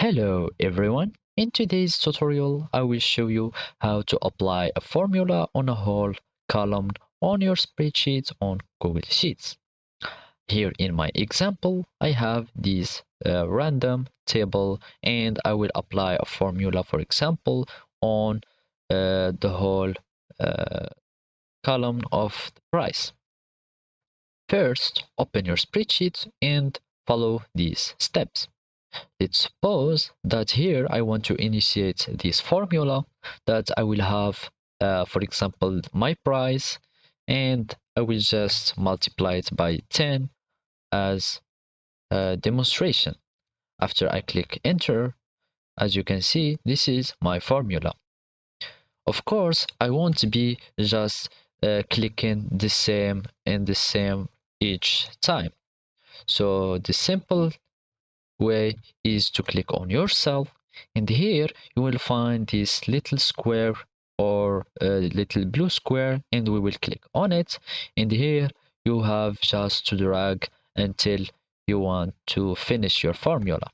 Hello everyone. In today's tutorial, I will show you how to apply a formula on a whole column on your spreadsheet on Google Sheets. Here in my example, I have this random table and I will apply a formula, for example, on the whole uh, column of the price. First, open your spreadsheet and follow these steps. Let's suppose that here I want to initiate this formula that I will have, for example, my price, and I will just multiply it by 10 as a demonstration. After I click enter, as you can see, this is my formula. Of course, I won't be just clicking the same and the same each time. So the simple way is to click on your cell, and here you will find this little square or a little blue square, and we will click on it, and here you have just to drag until you want to finish your formula.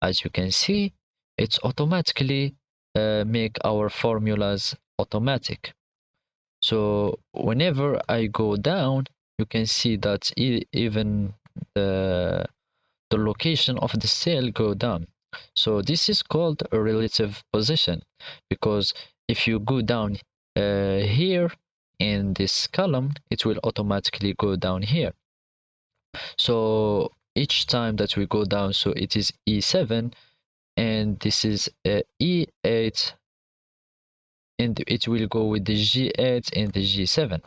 As you can see, it's automatically make our formulas automatic. So whenever I go down, you can see that even the location of the cell go down. So this is called a relative position, because if you go down here in this column, it will automatically go down here. So each time that we go down, so it is E7 and this is E8, and it will go with the G8 and the G7.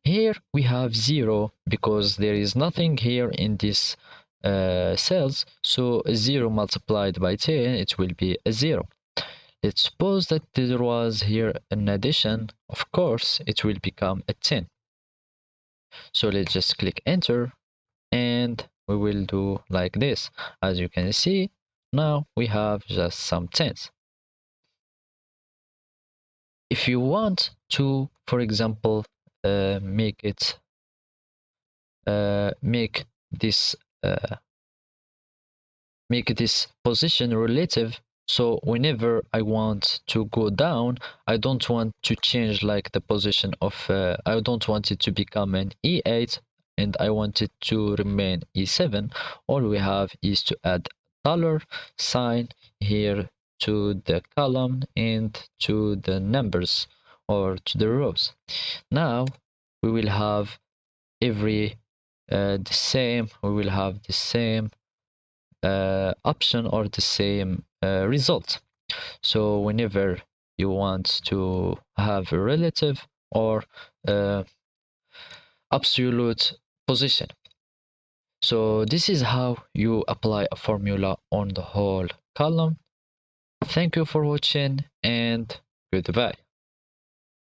Here we have 0 because there is nothing here in this cells, so 0 multiplied by 10, it will be a 0. Let's suppose that there was here an addition. Of course, it will become a 10. So let's just click enter and we will do like this. As you can see, now we have just some 10s. If you want to, for example, make it make this position relative, so whenever I want to go down, I don't want to change like the position of I don't want it to become an E8 and I want it to remain E7. All we have is to add dollar sign here to the column and to the numbers or to the rows. Now we will have every the same, we will have the same option or the same result. So whenever you want to have a relative or absolute position. So this is how you apply a formula on the whole column. Thank you for watching and goodbye.